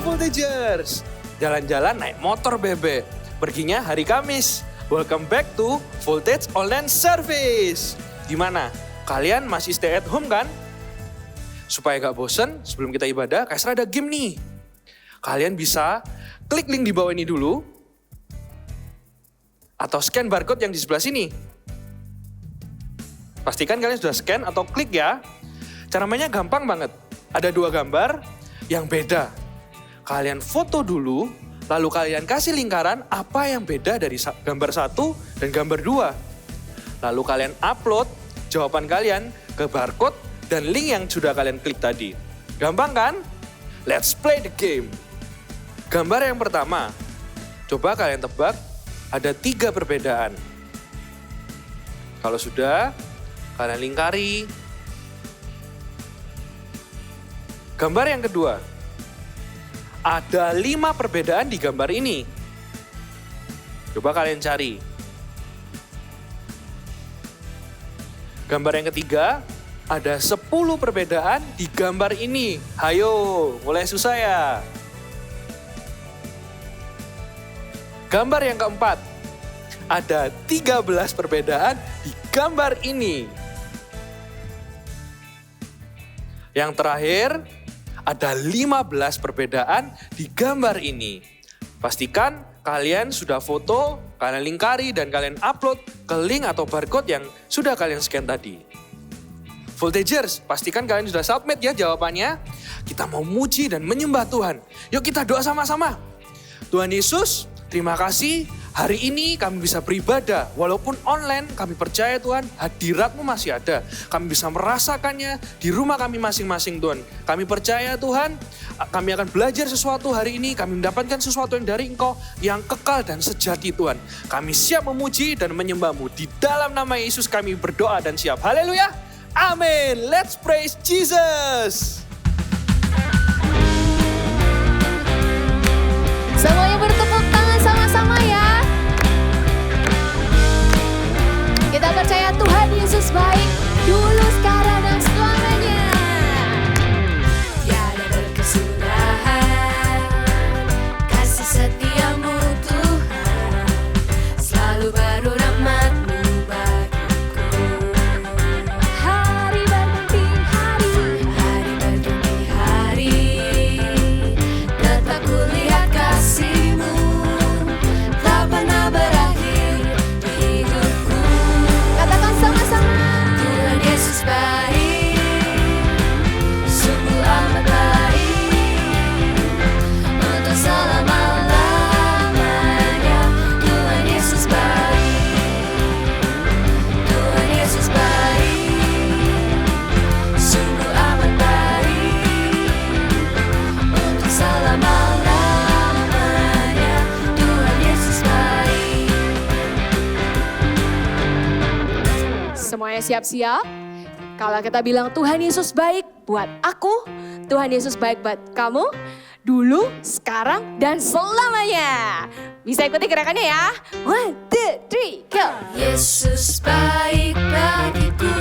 Voltagers, jalan-jalan naik motor bebek, perginya hari Kamis. Welcome back to Voltage Online Service. Gimana? Kalian masih stay at home kan? Supaya gak bosen, sebelum kita ibadah, Kaisar ada game nih. Kalian bisa klik link di bawah ini dulu, atau scan barcode yang di sebelah sini. Pastikan kalian sudah scan atau klik ya. Cara mainnya gampang banget. Ada 2 gambar yang beda. Kalian foto dulu, lalu kalian kasih lingkaran apa yang beda dari gambar 1 dan gambar 2. Lalu kalian upload jawaban kalian ke barcode dan link yang sudah kalian klik tadi. Gampang kan? Let's play the game. Gambar yang pertama, coba kalian tebak ada 3 perbedaan. Kalau sudah, kalian lingkari. Gambar yang kedua, ada 5 perbedaan di gambar ini. Coba kalian cari. Gambar yang ketiga, ada 10 perbedaan di gambar ini. Hayo, mulai susah ya. Gambar yang keempat, ada 13 perbedaan di gambar ini. Yang terakhir, ada 15 perbedaan di gambar ini. Pastikan kalian sudah foto, kalian lingkari, dan kalian upload ke link atau barcode yang sudah kalian scan tadi. Voltagers, pastikan kalian sudah submit ya jawabannya. Kita mau muji dan menyembah Tuhan. Yuk kita doa sama-sama. Tuhan Yesus, terima kasih. Hari ini kami bisa beribadah, walaupun online kami percaya Tuhan hadirat-Mu masih ada. Kami bisa merasakannya di rumah kami masing-masing Tuhan. Kami percaya Tuhan, kami akan belajar sesuatu hari ini, kami mendapatkan sesuatu yang dari Engkau yang kekal dan sejati Tuhan. Kami siap memuji dan menyembah-Mu. Di dalam nama Yesus kami berdoa dan siap. Haleluya, amin. Let's praise Jesus. Semuanya bertepuk tangan sama-sama ya. Kita percaya Tuhan Yesus baik dulu, sekarang, dan selamanya. Tiada berkesudahan kasih setiamu Tuhan, selalu baru rahmat-Mu bagiku. Hari berganti hari, hari berganti hari, tetap kulihat kasih-Mu tak pernah berakhir di hidupku. Katakan sama-sama. Tuhan Yesus baik, sungguh amat baik, untuk selama-lamanya. Tuhan Yesus baik, Tuhan Yesus baik, sungguh amat baik, untuk selama-lamanya. Tuhan Yesus baik. Semuanya siap-siap? Kalau kita bilang Tuhan Yesus baik buat aku, Tuhan Yesus baik buat kamu, dulu, sekarang, dan selamanya. Bisa ikuti gerakannya ya. 1, 2, 3, go! Yesus baik bagiku,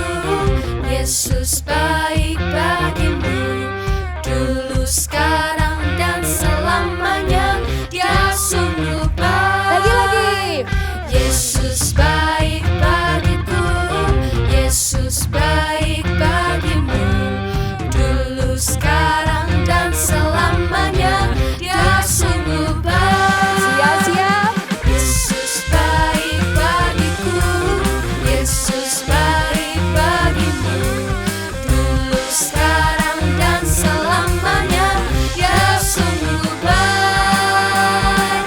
Yesus baik bagimu, dulu, sekarang, dan selamanya. Dia sungguh baik. Lagi-lagi. Yesus baik bagiku, Yesus baik bagimu, dulu, sekarang, dan selamanya. Dia sungguh baik. Siap-siap. Yesus baik bagiku, Yesus baik bagimu, dulu, sekarang, dan selamanya. Dia sungguh baik.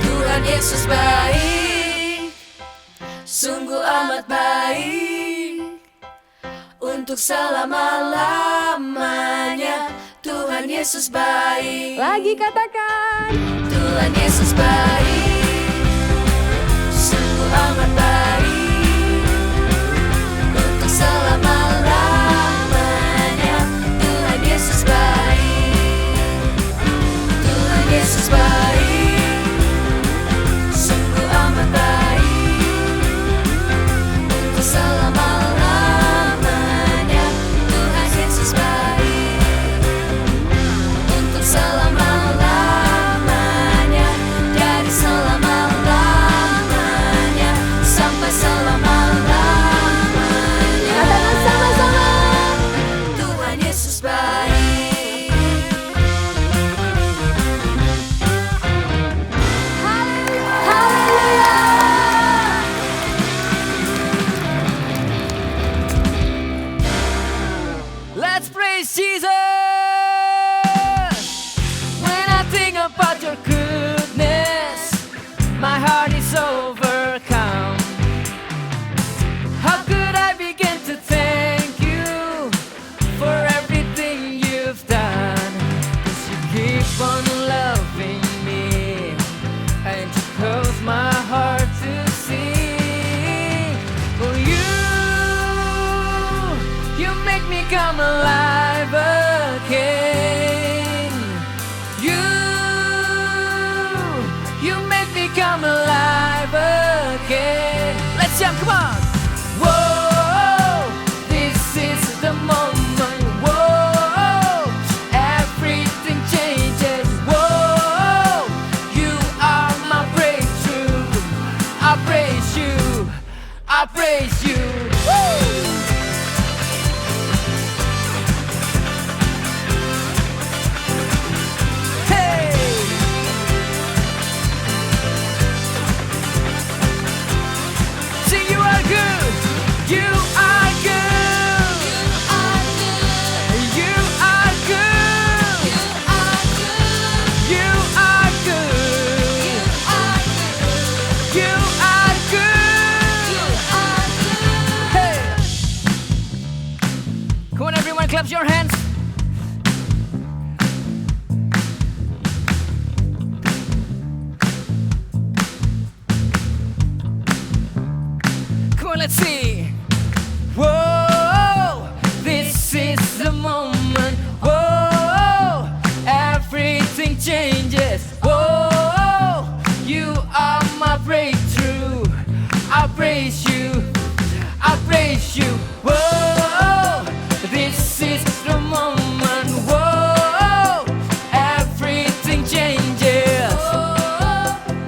Tuhan Yesus baik, sungguh amat baik, untuk selama-lamanya. Tuhan Yesus baik. Lagi katakan. Tuhan Yesus baik, sungguh amat baik, untuk selama-lamanya. Tuhan Yesus baik, Tuhan Yesus baik, sungguh amat baik, untuk selama-lamanya. Tuhan Yesus baik, untuk selama-lamanya. I praise you, I praise you. Woo! Clap your hands. Come on, let's see. Whoa, this is the moment. Whoa, everything changes. Whoa, you are my breakthrough. I praise you, I praise you. Whoa, this is the moment. Whoa, everything changes.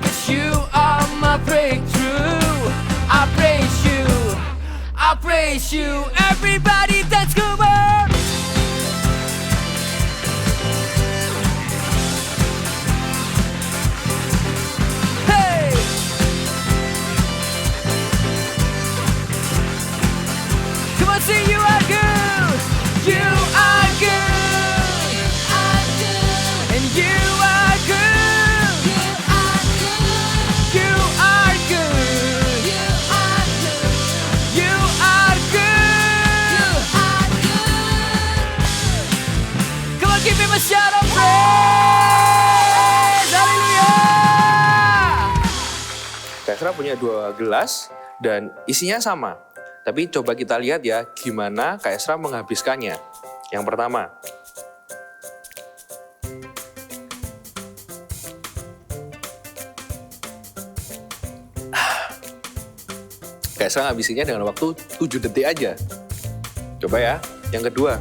'Cause you are my breakthrough. I praise you, I praise you. Everybody dance, come on. Hey, come on, sing. You are good. You are good. You are good. And you are good. You are good. You are good. You are good. You are good. You are good. Come on, give him a shout of praise. Haleluya. Kak Esra punya 2 gelas dan isinya sama. Tapi coba kita lihat ya gimana Kak Esra menghabiskannya. Yang pertama, Kak Esra ngabisinnya dengan waktu 7 detik aja. Coba ya. Yang kedua,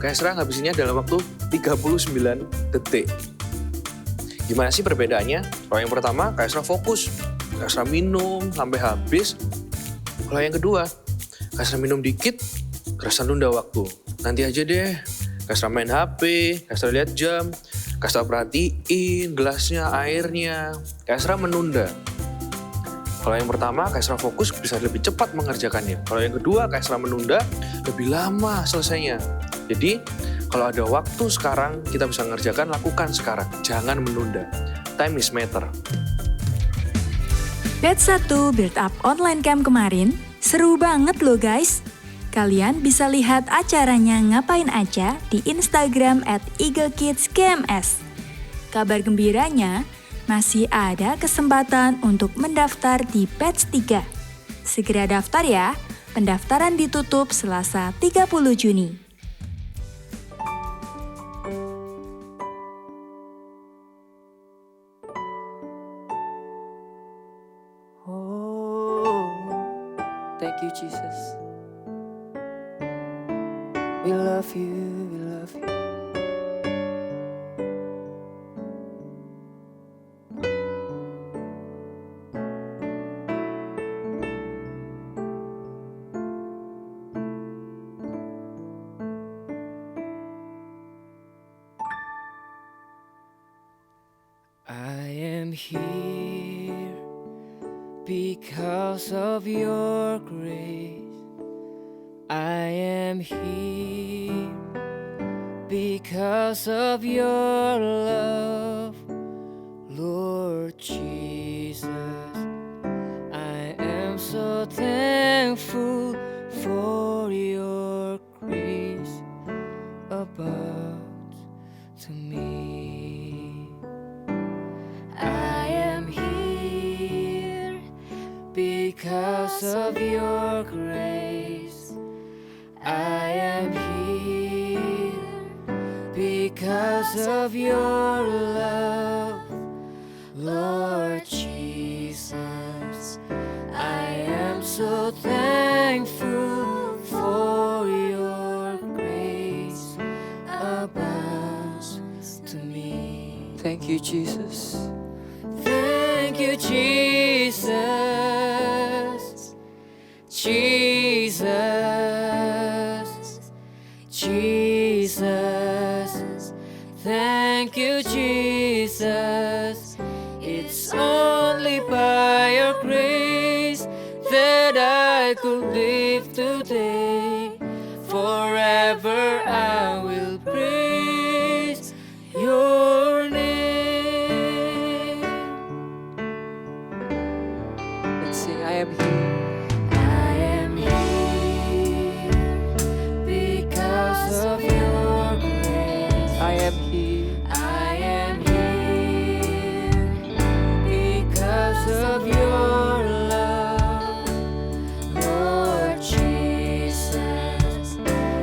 Kak Esra ngabisinnya dalam waktu 39 detik. Gimana sih perbedaannya? Kalau yang pertama, Kak Esra fokus. Kak Esra minum sampai habis. Kalau yang kedua, Kak Esra minum dikit, Kak Esra tunda waktu. Nanti aja deh. Kak Esra main HP, Kak Esra lihat jam, Kak Esra perhatiin gelasnya, airnya. Kak Esra menunda. Kalau yang pertama, Kak Esra fokus bisa lebih cepat mengerjakannya. Kalau yang kedua, Kak Esra menunda, lebih lama selesainya. Jadi, kalau ada waktu sekarang, kita bisa mengerjakan, lakukan sekarang. Jangan menunda. Time is matter. Batch 1 Build Up Online Camp kemarin, seru banget loh guys. Kalian bisa lihat acaranya ngapain aja di Instagram @eaglekidsgms. Kabar gembiranya, masih ada kesempatan untuk mendaftar di batch 3. Segera daftar ya, pendaftaran ditutup Selasa 30 Juni. Thank you, Jesus. We love you, we love you. I am here because of your grace. I am here because of your love, Lord Jesus. I am so thankful for because of your love, Lord Jesus. I am so thankful for your grace abounds to me. Thank you, Jesus. Thank you, Jesus. Jesus. Jesus. Thank you, Jesus. It's only by your grace that I could live today. Forever I will praise your name. Let's sing, I am here. I am here because of your grace. I am here. I am here because of your love, Lord Jesus.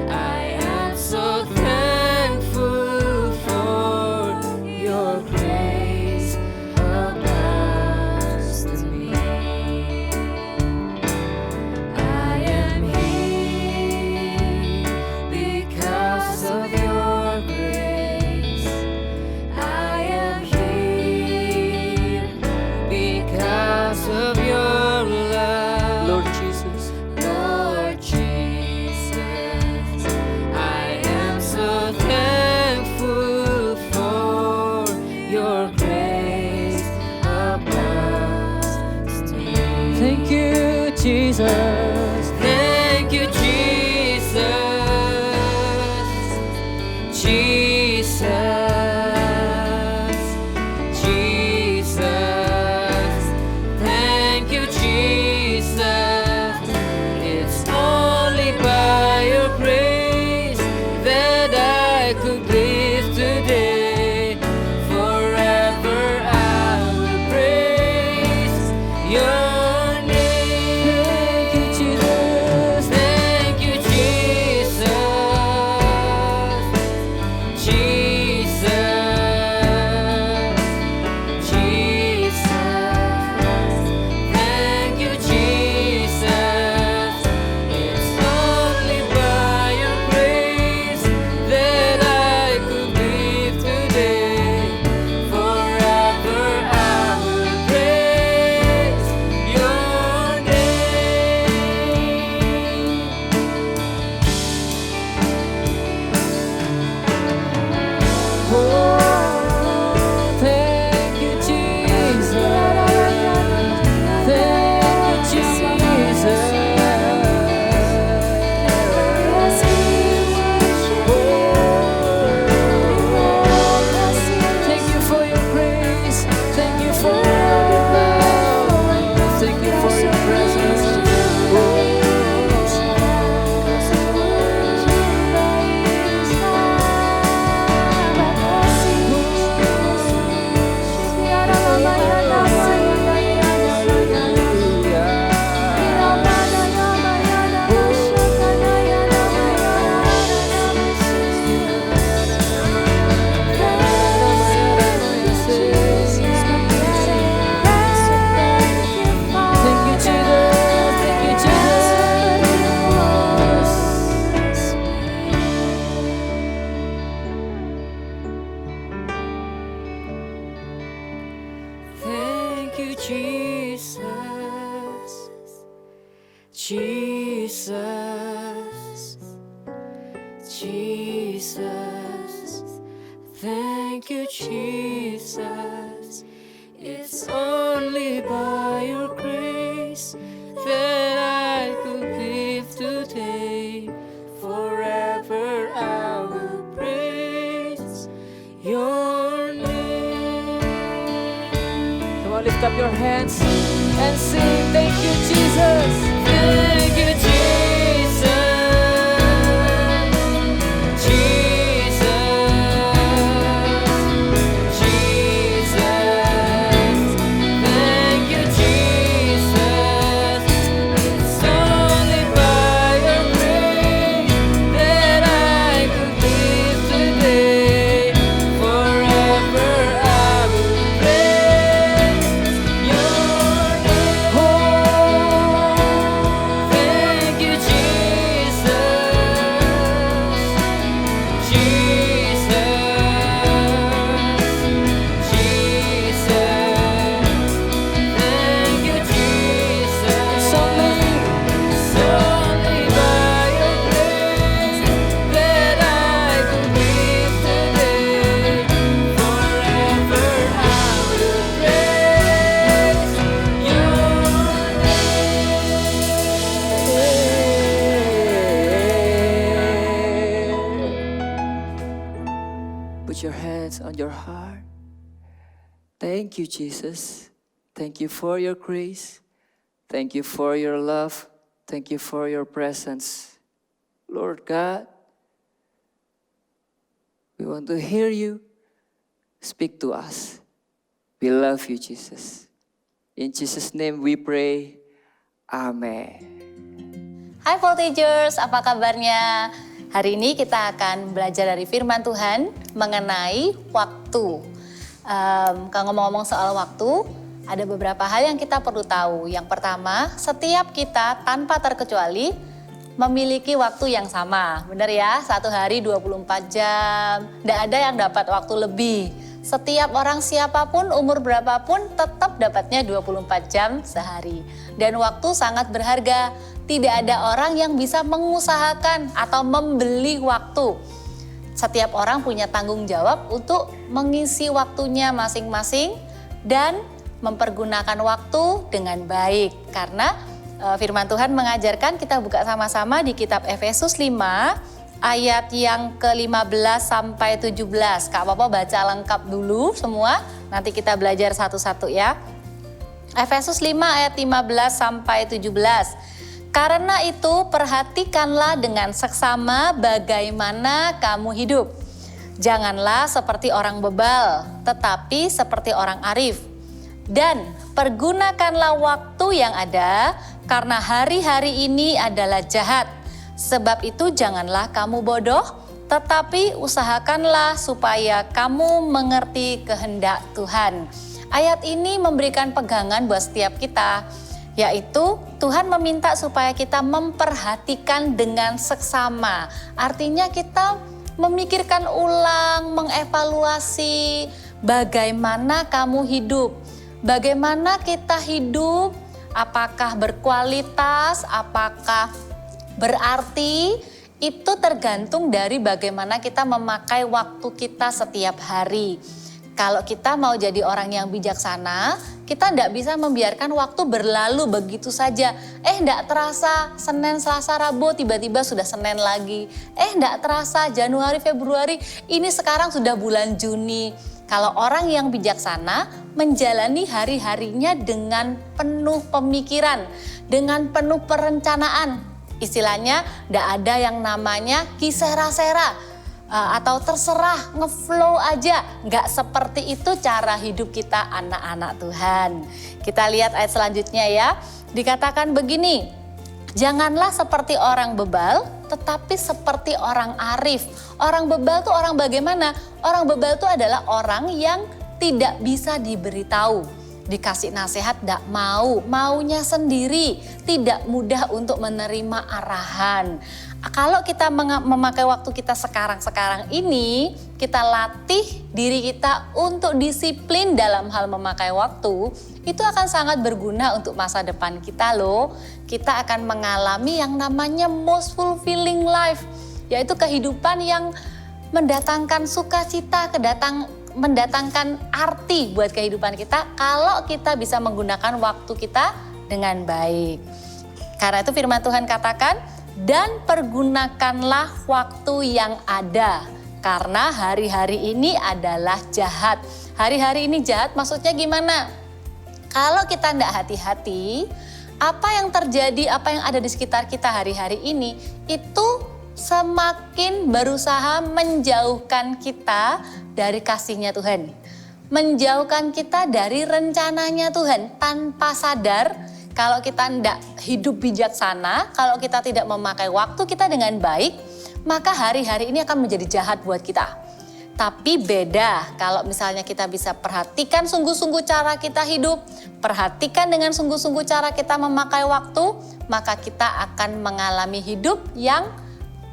I am so thankful for your grace abounds to me. I am here because of your grace. I am here because of your love, Lord Jesus. Lord Jesus, I am so thankful for your grace abounds to me. Thank you, Jesus. Thank you, Jesus. Jesus. Jesus. Thank you, Jesus. It's only by your grace that I could live today. Forever I will praise your name. Thank you, Jesus. Thank you, Jesus. Jesus. Jesus. Thank you, Jesus. It's only by your grace that I could live today. Forever I will praise your name. Oh, thank you, Jesus. Thank you, Jesus. Thank you for your grace. Thank you for your love. Thank you for your presence. Thank you, Jesus. Thank you, Jesus. Thank you, Jesus. Jesus. Jesus. Thank you, Jesus. It's only by your grace that I could live today. Forever I will praise your name. Come on, lift up your hands and sing. Thank you, Jesus. Thank you, Jesus. Jesus. Jesus. Thank you, Jesus. It's only by your grace that I could live today. put your hands on your heart. Thank you, Jesus. Thank you for your grace. Thank you for your love. Thank you for your presence. Lord God, we want to hear you. Speak to us. We love you, Jesus. In Jesus' name we pray. Amen. Hai Voltagers, apa kabarnya? Hari ini kita akan belajar dari firman Tuhan mengenai waktu. Kalau ngomong-ngomong soal waktu, ada beberapa hal yang kita perlu tahu. Yang pertama, setiap kita tanpa terkecuali memiliki waktu yang sama. Benar ya? Satu hari 24 jam, tidak ada yang dapat waktu lebih. Setiap orang siapapun, umur berapapun tetap dapatnya 24 jam sehari. Dan waktu sangat berharga. Tidak ada orang yang bisa mengusahakan atau membeli waktu. Setiap orang punya tanggung jawab untuk mengisi waktunya masing-masing dan mempergunakan waktu dengan baik. Karena firman Tuhan mengajarkan, kita buka sama-sama di kitab Efesus 5 ayat yang ke-15 sampai 17. Kak Papa baca lengkap dulu semua, nanti kita belajar satu-satu ya. Efesus 5 ayat 15 sampai 17. Karena itu perhatikanlah dengan seksama bagaimana kamu hidup. Janganlah seperti orang bebal, tetapi seperti orang arif. Dan pergunakanlah waktu yang ada, karena hari-hari ini adalah jahat. Sebab itu janganlah kamu bodoh, tetapi usahakanlah supaya kamu mengerti kehendak Tuhan. Ayat ini memberikan pegangan buat setiap kita, yaitu Tuhan meminta supaya kita memperhatikan dengan seksama. Artinya kita memikirkan ulang, mengevaluasi bagaimana kamu hidup. Bagaimana kita hidup, apakah berkualitas, apakah berarti, itu tergantung dari bagaimana kita memakai waktu kita setiap hari. Kalau kita mau jadi orang yang bijaksana, kita tidak bisa membiarkan waktu berlalu begitu saja. Tidak terasa Senin, Selasa, Rabu, tiba-tiba sudah Senin lagi. Tidak terasa Januari, Februari, ini sekarang sudah bulan Juni. Kalau orang yang bijaksana menjalani hari-harinya dengan penuh pemikiran, dengan penuh perencanaan. Istilahnya tidak ada yang namanya kisera-sera. Atau terserah, ngeflow aja. Nggak seperti itu cara hidup kita anak-anak Tuhan. Kita lihat ayat selanjutnya ya. Dikatakan begini, janganlah seperti orang bebal, tetapi seperti orang arif. Orang bebal itu orang bagaimana? Orang bebal itu adalah orang yang tidak bisa diberitahu. Dikasih nasihat tidak mau, maunya sendiri, tidak mudah untuk menerima arahan. Kalau kita memakai waktu kita sekarang ini, kita latih diri kita untuk disiplin dalam hal memakai waktu, itu akan sangat berguna untuk masa depan kita loh. Kita akan mengalami yang namanya most fulfilling life, yaitu kehidupan yang mendatangkan sukacita, mendatangkan arti buat kehidupan kita kalau kita bisa menggunakan waktu kita dengan baik. Karena itu firman Tuhan katakan, dan pergunakanlah waktu yang ada, karena hari-hari ini adalah jahat. Hari-hari ini jahat maksudnya gimana? Kalau kita tidak hati-hati, apa yang terjadi, apa yang ada di sekitar kita hari-hari ini, itu semakin berusaha menjauhkan kita dari kasih-Nya Tuhan. Menjauhkan kita dari rencananya Tuhan tanpa sadar. Kalau kita tidak hidup bijaksana, kalau kita tidak memakai waktu kita dengan baik, maka hari-hari ini akan menjadi jahat buat kita. Tapi beda kalau misalnya kita bisa perhatikan sungguh-sungguh cara kita hidup, perhatikan dengan sungguh-sungguh cara kita memakai waktu, maka kita akan mengalami hidup yang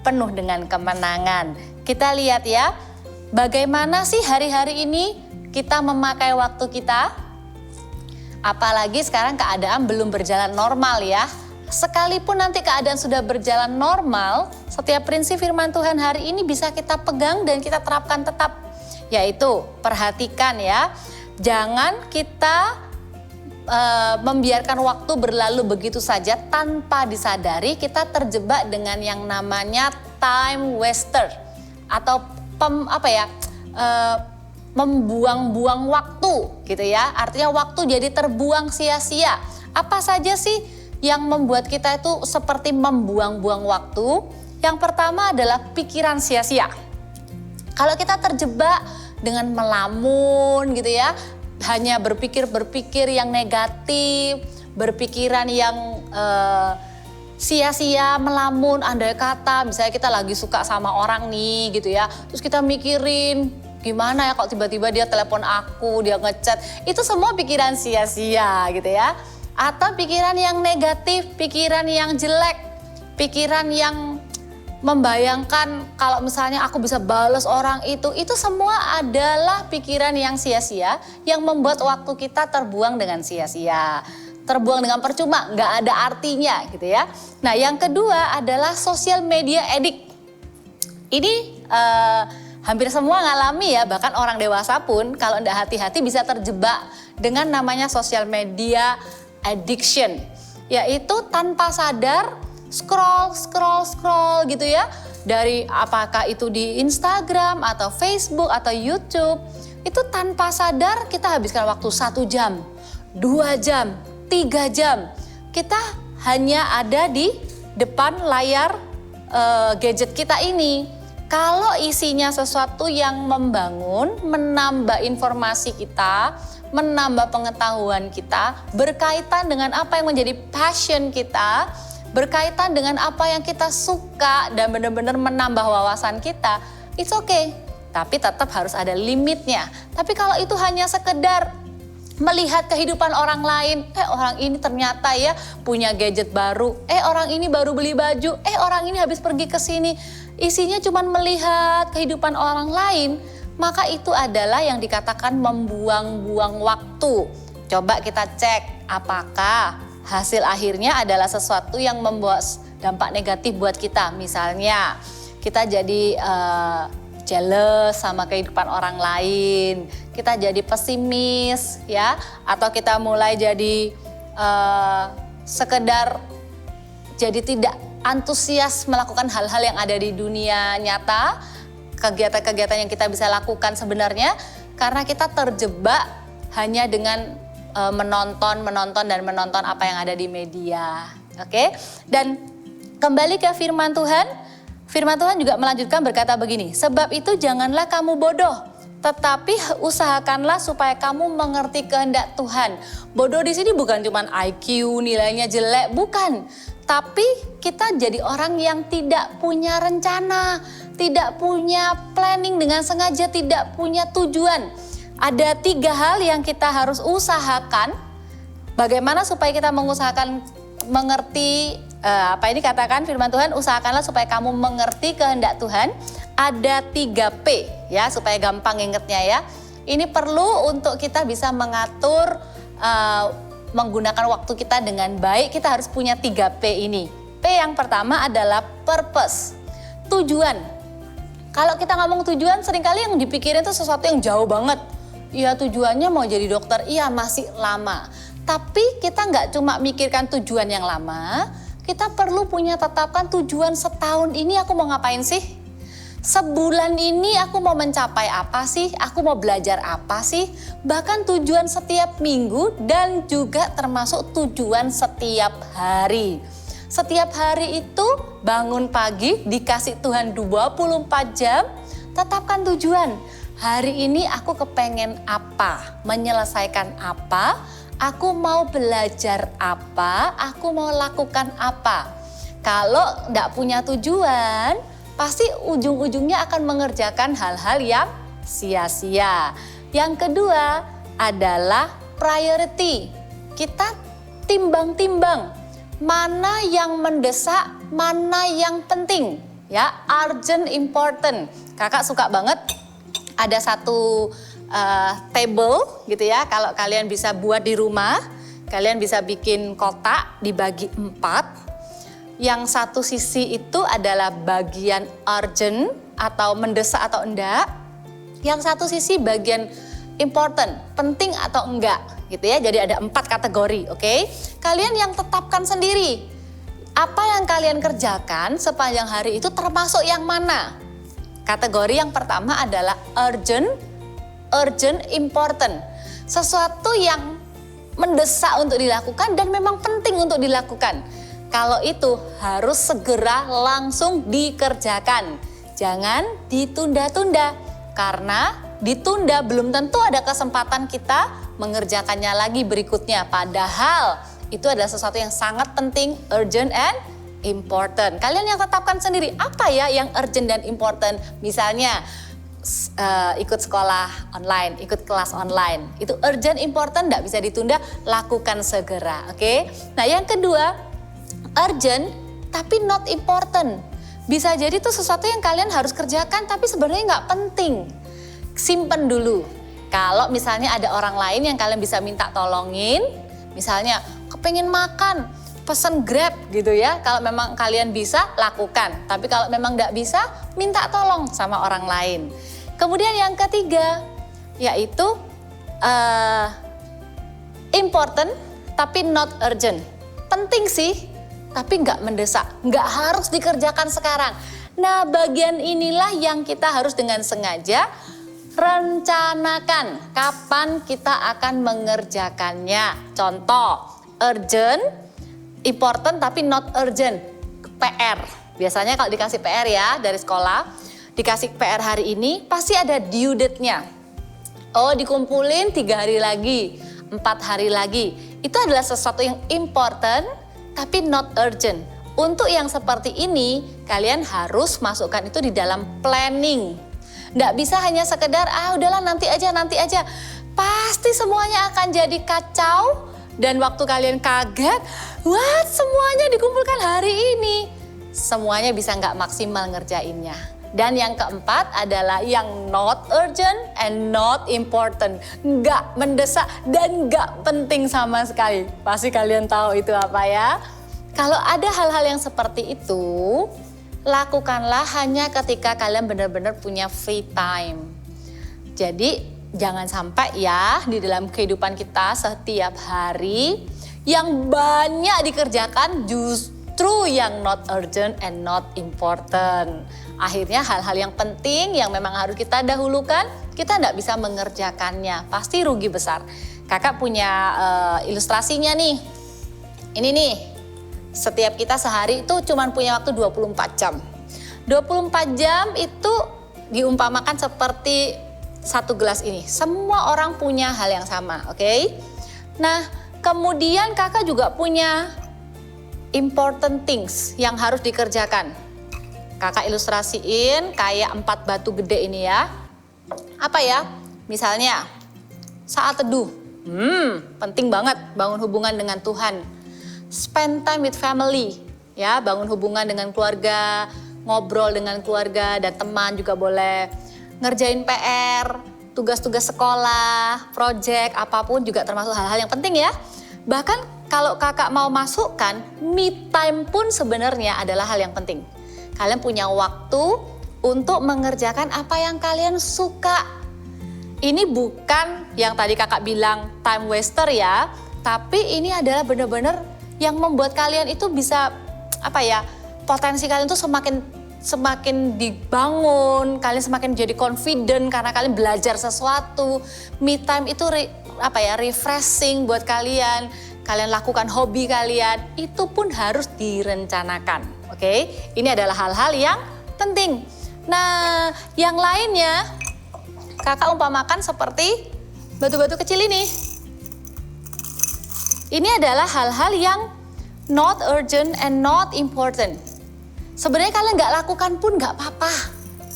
penuh dengan kemenangan. Kita lihat ya, bagaimana sih hari-hari ini kita memakai waktu kita? Apalagi sekarang keadaan belum berjalan normal ya. Sekalipun nanti keadaan sudah berjalan normal, setiap prinsip firman Tuhan hari ini bisa kita pegang dan kita terapkan tetap. Yaitu perhatikan ya, jangan kita membiarkan waktu berlalu begitu saja tanpa disadari kita terjebak dengan yang namanya time waster. Atau membuang-buang waktu gitu ya. Artinya waktu jadi terbuang sia-sia. Apa saja sih yang membuat kita itu seperti membuang-buang waktu? Yang pertama adalah pikiran sia-sia. Kalau kita terjebak dengan melamun gitu ya, hanya berpikir yang negatif, berpikiran yang sia-sia, melamun, andai kata misalnya kita lagi suka sama orang nih gitu ya, terus kita mikirin gimana ya kok tiba-tiba dia telepon aku, dia ngechat, itu semua pikiran sia-sia gitu ya. Atau pikiran yang negatif, pikiran yang jelek, pikiran yang membayangkan kalau misalnya aku bisa balas orang itu semua adalah pikiran yang sia-sia yang membuat waktu kita terbuang dengan sia-sia. Terbuang dengan percuma, nggak ada artinya gitu ya. Nah yang kedua adalah social media addict. Ini hampir semua ngalami ya, bahkan orang dewasa pun kalau nggak hati-hati bisa terjebak dengan namanya social media addiction. Yaitu tanpa sadar scroll gitu ya. Dari apakah itu di Instagram atau Facebook atau YouTube. Itu tanpa sadar kita habiskan waktu 1 jam, 2 jam, 3 jam. Kita hanya ada di depan layar gadget kita ini. Kalau isinya sesuatu yang membangun, menambah informasi kita, menambah pengetahuan kita, berkaitan dengan apa yang menjadi passion kita, berkaitan dengan apa yang kita suka dan benar-benar menambah wawasan kita, it's okay. Tapi tetap harus ada limitnya. Tapi kalau itu hanya sekedar melihat kehidupan orang lain, orang ini ternyata ya punya gadget baru, orang ini baru beli baju, orang ini habis pergi ke sini, isinya cuma melihat kehidupan orang lain, maka itu adalah yang dikatakan membuang-buang waktu. Coba kita cek apakah hasil akhirnya adalah sesuatu yang membawa dampak negatif buat kita. Misalnya kita jadi jealous sama kehidupan orang lain, kita jadi pesimis ya, atau kita mulai jadi sekedar jadi tidak antusias melakukan hal-hal yang ada di dunia nyata, kegiatan-kegiatan yang kita bisa lakukan sebenarnya karena kita terjebak hanya dengan menonton apa yang ada di media. Oke? Dan kembali ke firman Tuhan. Firman Tuhan juga melanjutkan berkata begini, sebab itu janganlah kamu bodoh, tetapi usahakanlah supaya kamu mengerti kehendak Tuhan. Bodoh di sini bukan cuma IQ, nilainya jelek, bukan. Tapi kita jadi orang yang tidak punya rencana, tidak punya planning dengan sengaja, tidak punya tujuan. Ada 3 hal yang kita harus usahakan. Bagaimana supaya kita mengusahakan mengerti apa ini katakan firman Tuhan, usahakanlah supaya kamu mengerti kehendak Tuhan. Ada 3P ya supaya gampang ingetnya ya. Ini perlu untuk kita bisa mengatur menggunakan waktu kita dengan baik. Kita harus punya 3P ini. P yang pertama adalah purpose, tujuan. Kalau kita ngomong tujuan seringkali yang dipikirin itu sesuatu yang jauh banget. Iya tujuannya mau jadi dokter, iya masih lama. Tapi kita nggak cuma mikirkan tujuan yang lama, kita perlu punya tetapkan tujuan setahun ini aku mau ngapain sih? Sebulan ini aku mau mencapai apa sih? Aku mau belajar apa sih? Bahkan tujuan setiap minggu dan juga termasuk tujuan setiap hari. Setiap hari itu bangun pagi dikasih Tuhan 24 jam, tetapkan tujuan. Hari ini aku kepengen apa? Menyelesaikan apa? Aku mau belajar apa, aku mau lakukan apa. Kalau enggak punya tujuan, pasti ujung-ujungnya akan mengerjakan hal-hal yang sia-sia. Yang kedua adalah priority. Kita timbang-timbang mana yang mendesak, mana yang penting. Ya, urgent, important. Kakak suka banget ada satu table gitu ya, kalau kalian bisa buat di rumah, kalian bisa bikin kotak dibagi 4. Yang satu sisi itu adalah bagian urgent atau mendesak atau enggak. Yang satu sisi bagian important, penting atau enggak gitu ya. Jadi ada 4 kategori, oke? Kalian yang tetapkan sendiri apa yang kalian kerjakan sepanjang hari itu termasuk yang mana. Kategori yang pertama adalah urgent, important. Sesuatu yang mendesak untuk dilakukan dan memang penting untuk dilakukan. Kalau itu harus segera langsung dikerjakan. Jangan ditunda-tunda. Karena ditunda belum tentu ada kesempatan kita mengerjakannya lagi berikutnya. Padahal itu adalah sesuatu yang sangat penting, urgent and important. Kalian yang tetapkan sendiri apa ya yang urgent dan important. Misalnya ikut sekolah online, ikut kelas online. Itu urgent, important, tidak bisa ditunda, lakukan segera. Oke? Nah yang kedua, urgent tapi not important. Bisa jadi itu sesuatu yang kalian harus kerjakan tapi sebenarnya nggak penting. Simpen dulu. Kalau misalnya ada orang lain yang kalian bisa minta tolongin, misalnya kepengen makan, pesen Grab gitu ya. Kalau memang kalian bisa, lakukan. Tapi kalau memang nggak bisa, minta tolong sama orang lain. Kemudian yang ketiga, yaitu important tapi not urgent. Penting sih, tapi nggak mendesak, nggak harus dikerjakan sekarang. Nah bagian inilah yang kita harus dengan sengaja rencanakan kapan kita akan mengerjakannya. Contoh, urgent, important tapi not urgent, PR. Biasanya kalau dikasih PR ya dari sekolah, dikasih PR hari ini pasti ada due date-nya. Oh dikumpulin 3 hari lagi, 4 hari lagi. Itu adalah sesuatu yang important tapi not urgent. Untuk yang seperti ini kalian harus masukkan itu di dalam planning. Nggak bisa hanya sekedar udahlah nanti aja. Pasti semuanya akan jadi kacau dan waktu kalian kaget, what semuanya dikumpulkan hari ini. Semuanya bisa nggak maksimal ngerjainnya. Dan yang keempat adalah yang not urgent and not important. Nggak mendesak dan nggak penting sama sekali. Pasti kalian tahu itu apa ya. Kalau ada hal-hal yang seperti itu, lakukanlah hanya ketika kalian benar-benar punya free time. Jadi jangan sampai ya di dalam kehidupan kita setiap hari yang banyak dikerjakan justru yang not urgent and not important. Akhirnya hal-hal yang penting yang memang harus kita dahulukan, kita tidak bisa mengerjakannya. Pasti rugi besar. Kakak punya ilustrasinya nih. Ini nih, setiap kita sehari itu cuma punya waktu 24 jam. 24 jam itu diumpamakan seperti satu gelas ini. Semua orang punya hal yang sama, oke? Nah, kemudian kakak juga punya important things yang harus dikerjakan. Kakak ilustrasiin kayak 4 batu gede ini ya. Apa ya? Misalnya saat teduh. Penting banget bangun hubungan dengan Tuhan. Spend time with family. Ya, bangun hubungan dengan keluarga, ngobrol dengan keluarga dan teman juga boleh. Ngerjain PR, tugas-tugas sekolah, project, apapun juga termasuk hal-hal yang penting ya. Bahkan kalau kakak mau masukkan, me time pun sebenarnya adalah hal yang penting. Kalian punya waktu untuk mengerjakan apa yang kalian suka. Ini bukan yang tadi kakak bilang time waster ya, tapi ini adalah benar-benar yang membuat kalian itu bisa potensi kalian tuh semakin dibangun, kalian semakin jadi confident karena kalian belajar sesuatu. Me time itu refreshing buat kalian. Kalian lakukan hobi kalian, itu pun harus direncanakan. Oke, ini adalah hal-hal yang penting. Nah, yang lainnya kakak umpamakan seperti batu-batu kecil ini. Ini adalah hal-hal yang not urgent and not important. Sebenarnya kalian nggak lakukan pun nggak apa-apa.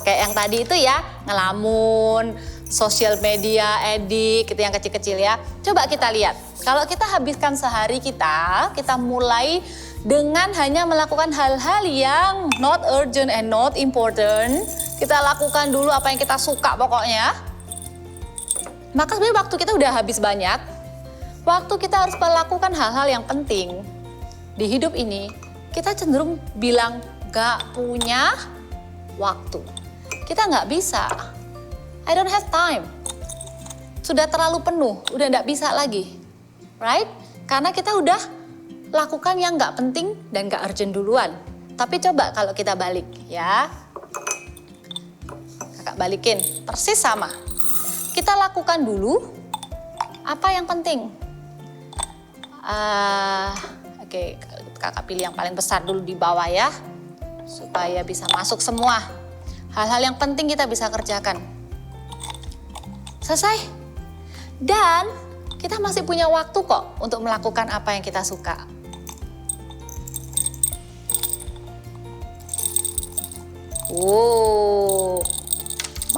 Kayak yang tadi itu ya, ngelamun, sosial media, edit, itu yang kecil-kecil ya. Coba kita lihat, kalau kita habiskan sehari kita mulai dengan hanya melakukan hal-hal yang not urgent and not important. Kita lakukan dulu apa yang kita suka pokoknya. Maka sebenarnya waktu kita udah habis banyak. Waktu kita harus melakukan hal-hal yang penting di hidup ini, kita cenderung bilang gak punya waktu. Kita gak bisa. I don't have time. Sudah terlalu penuh, udah gak bisa lagi. Right? Karena kita udah lakukan yang gak penting dan gak urgent duluan. Tapi coba kalau kita balik ya. balikin, persis sama. Kita lakukan dulu apa yang penting. Oke, kakak pilih yang paling besar dulu di bawah ya, supaya bisa masuk semua. Hal-hal yang penting kita bisa kerjakan. Selesai. Dan kita masih punya waktu kok untuk melakukan apa yang kita suka.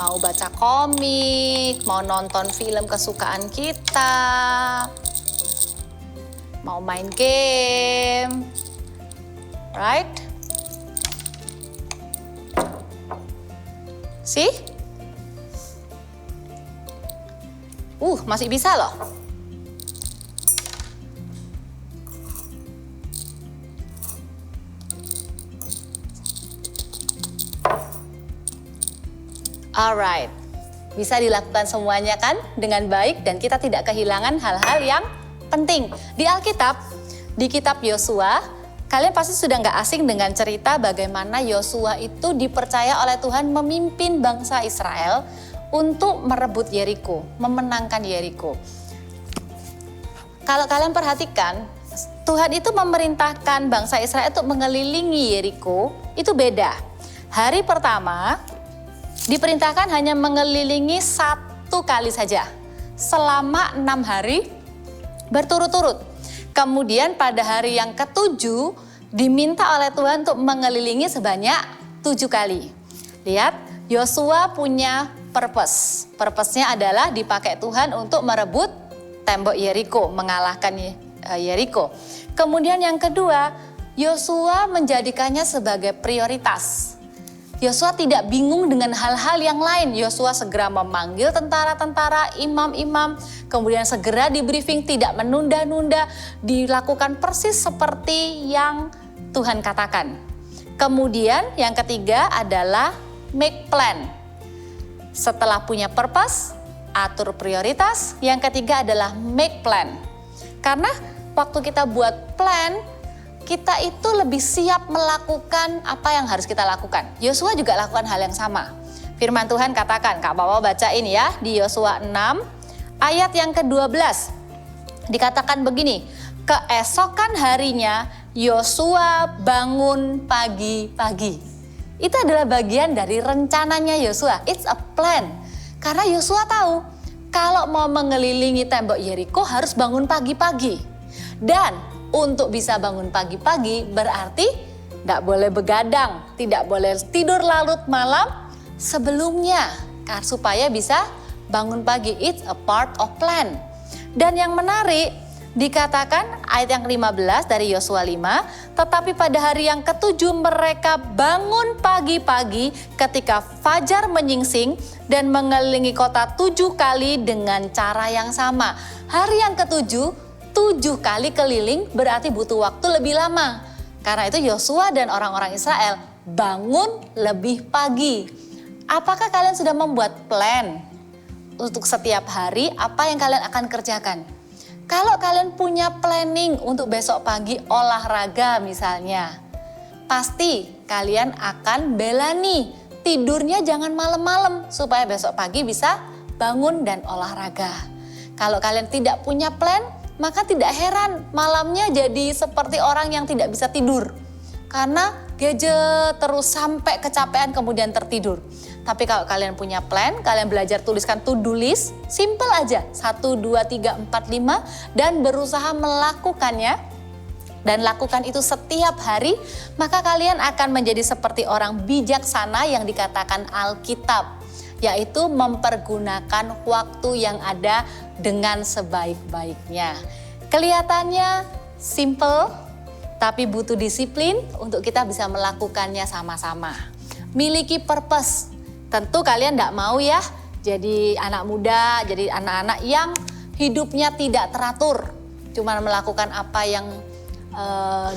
Mau baca komik, mau nonton film kesukaan kita, mau main game, right? See? Masih bisa loh. Alright, bisa dilakukan semuanya kan dengan baik dan kita tidak kehilangan hal-hal yang penting. Di Alkitab, di kitab Yosua, kalian pasti sudah nggak asing dengan cerita bagaimana Yosua itu dipercaya oleh Tuhan memimpin bangsa Israel untuk merebut Yeriko, memenangkan Yeriko. Kalau kalian perhatikan, Tuhan itu memerintahkan bangsa Israel untuk mengelilingi Yeriko, itu beda. Hari pertama diperintahkan hanya mengelilingi 1 kali saja selama 6 hari berturut-turut. Kemudian pada hari yang ke-7 diminta oleh Tuhan untuk mengelilingi sebanyak 7 kali. Lihat, Yosua punya purpose. Purpose-nya adalah dipakai Tuhan untuk merebut tembok Yeriko, mengalahkan Yeriko. Kemudian yang kedua, Yosua menjadikannya sebagai prioritas. Yosua tidak bingung dengan hal-hal yang lain. Yosua segera memanggil tentara-tentara, imam-imam, kemudian segera di briefing, tidak menunda-nunda, dilakukan persis seperti yang Tuhan katakan. Kemudian yang ketiga adalah make plan. Setelah punya purpose, atur prioritas. Yang ketiga adalah make plan. Karena waktu kita buat plan, kita itu lebih siap melakukan apa yang harus kita lakukan. Yosua juga lakukan hal yang sama. Firman Tuhan katakan, Kak Bawa bacain ya, di Yosua 6 ayat yang ke-12. Dikatakan begini, keesokan harinya Yosua bangun pagi-pagi. Itu adalah bagian dari rencananya Yosua. It's a plan. Karena Yosua tahu, kalau mau mengelilingi tembok Yeriko harus bangun pagi-pagi. Dan untuk bisa bangun pagi-pagi berarti tidak boleh begadang, tidak boleh tidur larut malam sebelumnya supaya bisa bangun pagi. It's a part of plan. Dan yang menarik dikatakan ayat yang 15 dari Yosua 5, tetapi pada hari yang ke-7 mereka bangun pagi-pagi ketika fajar menyingsing dan mengelilingi kota 7 kali dengan cara yang sama. Hari yang ke-7 7 kali keliling berarti butuh waktu lebih lama. Karena itu Yosua dan orang-orang Israel bangun lebih pagi. Apakah kalian sudah membuat plan untuk setiap hari apa yang kalian akan kerjakan? Kalau kalian punya planning untuk besok pagi olahraga misalnya, pasti kalian akan bela nih tidurnya jangan malam-malam supaya besok pagi bisa bangun dan olahraga. Kalau kalian tidak punya plan, maka tidak heran malamnya jadi seperti orang yang tidak bisa tidur. Karena gadget terus sampai kecapean kemudian tertidur. Tapi kalau kalian punya plan, kalian belajar tuliskan to-do list, simple aja. 1, 2, 3, 4, 5 dan berusaha melakukannya. Dan lakukan itu setiap hari, maka kalian akan menjadi seperti orang bijaksana yang dikatakan Alkitab. Yaitu mempergunakan waktu yang ada dengan sebaik-baiknya. Kelihatannya simple, tapi butuh disiplin untuk kita bisa melakukannya sama-sama. Miliki purpose. Tentu kalian tidak mau ya jadi anak muda, jadi anak-anak yang hidupnya tidak teratur. Cuma melakukan apa yang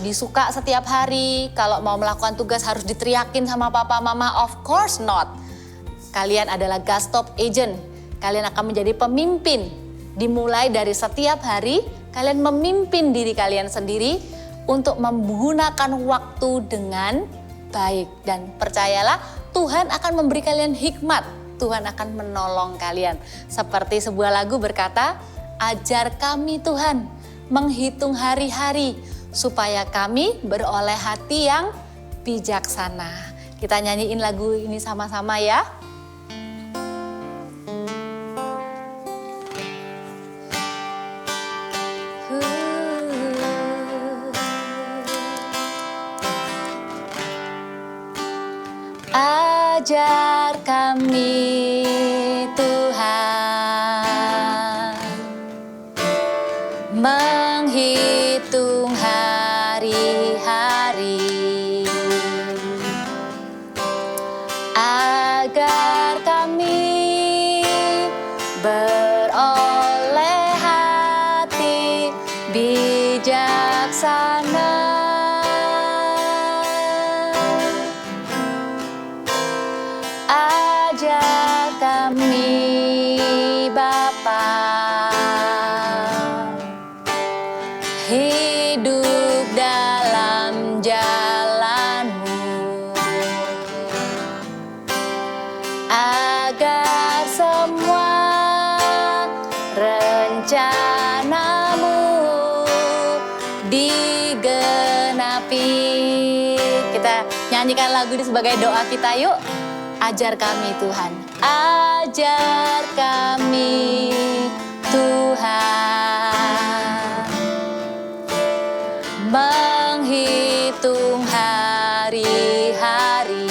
disuka setiap hari. Kalau mau melakukan tugas harus diteriakin sama papa mama, of course not. Kalian adalah God's top agent. Kalian akan menjadi pemimpin. Dimulai dari setiap hari, kalian memimpin diri kalian sendiri untuk menggunakan waktu dengan baik. Dan percayalah, Tuhan akan memberi kalian hikmat. Tuhan akan menolong kalian. Seperti sebuah lagu berkata, ajar kami Tuhan menghitung hari-hari supaya kami beroleh hati yang bijaksana. Kita nyanyiin lagu ini sama-sama ya. Ajar kami Tuhan menghitung hari-hari agar kami beroleh hati bijaksana. Ajar kami Bapa hidup dalam jalan-Mu agar semua rencana-Mu digenapi. Kita nyanyikan lagu ini sebagai doa kita yuk. Ajar kami Tuhan, ajar kami Tuhan menghitung hari-hari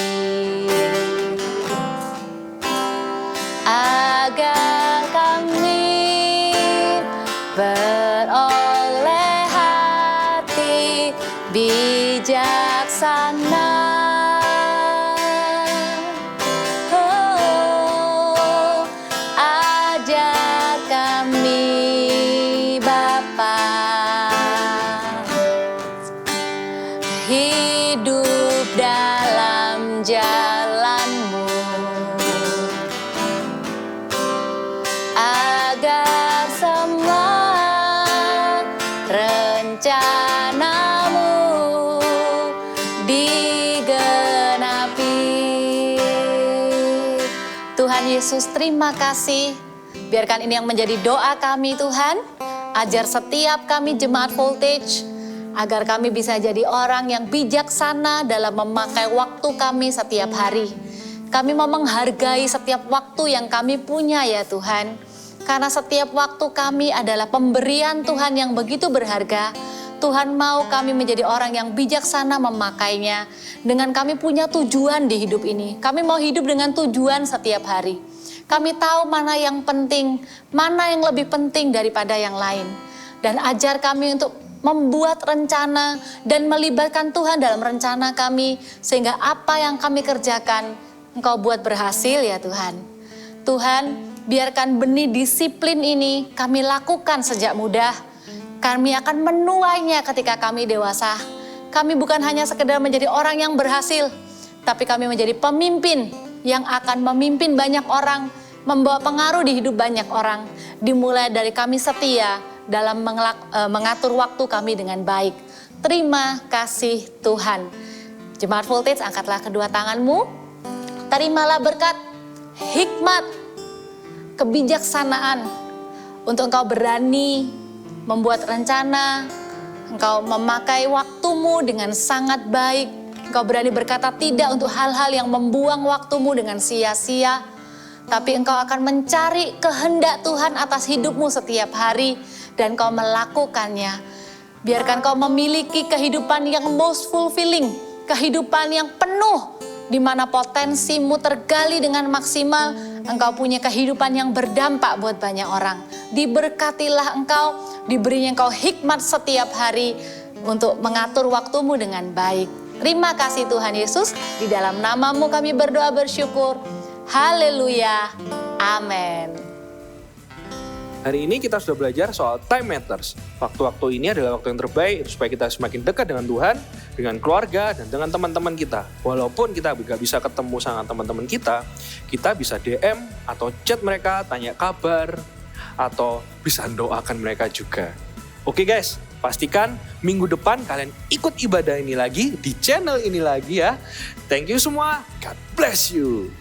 agar kami beroleh hati bijaksana. Hidup dalam jalan-Mu agar semua rencana-Mu digenapi. Tuhan Yesus, terima kasih. Biarkan ini yang menjadi doa kami Tuhan. Ajar setiap kami jemaat Voltage agar kami bisa jadi orang yang bijaksana dalam memakai waktu kami setiap hari. Kami mau menghargai setiap waktu yang kami punya ya Tuhan. Karena setiap waktu kami adalah pemberian Tuhan yang begitu berharga. Tuhan mau kami menjadi orang yang bijaksana memakainya. Dengan kami punya tujuan di hidup ini. Kami mau hidup dengan tujuan setiap hari. Kami tahu mana yang penting, mana yang lebih penting daripada yang lain. Dan ajar kami untuk membuat rencana dan melibatkan Tuhan dalam rencana kami. Sehingga apa yang kami kerjakan, Engkau buat berhasil ya Tuhan. Tuhan, biarkan benih disiplin ini kami lakukan sejak muda. Kami akan menuainya ketika kami dewasa. Kami bukan hanya sekedar menjadi orang yang berhasil, tapi kami menjadi pemimpin yang akan memimpin banyak orang, membawa pengaruh di hidup banyak orang. Dimulai dari kami setia dalam mengatur waktu kami dengan baik. Terima kasih Tuhan. Jemaat Voltage, angkatlah kedua tanganmu. Terimalah berkat, hikmat, kebijaksanaan untuk engkau berani membuat rencana. Engkau memakai waktumu dengan sangat baik. Engkau berani berkata tidak untuk hal-hal yang membuang waktumu dengan sia-sia. Tapi engkau akan mencari kehendak Tuhan atas hidupmu setiap hari. Dan kau melakukannya. Biarkan kau memiliki kehidupan yang most fulfilling. Kehidupan yang penuh. Di mana potensimu tergali dengan maksimal. Engkau punya kehidupan yang berdampak buat banyak orang. Diberkatilah engkau. Diberinya engkau hikmat setiap hari. Untuk mengatur waktumu dengan baik. Terima kasih Tuhan Yesus. Di dalam namamu kami berdoa bersyukur. Haleluya. Amin. Hari ini kita sudah belajar soal time matters. Waktu-waktu ini adalah waktu yang terbaik supaya kita semakin dekat dengan Tuhan, dengan keluarga, dan dengan teman-teman kita. Walaupun kita gak bisa ketemu sama teman-teman kita bisa DM atau chat mereka, tanya kabar, atau bisa doakan mereka juga. Oke guys, pastikan minggu depan kalian ikut ibadah ini lagi, di channel ini lagi ya. Thank you semua, God bless you.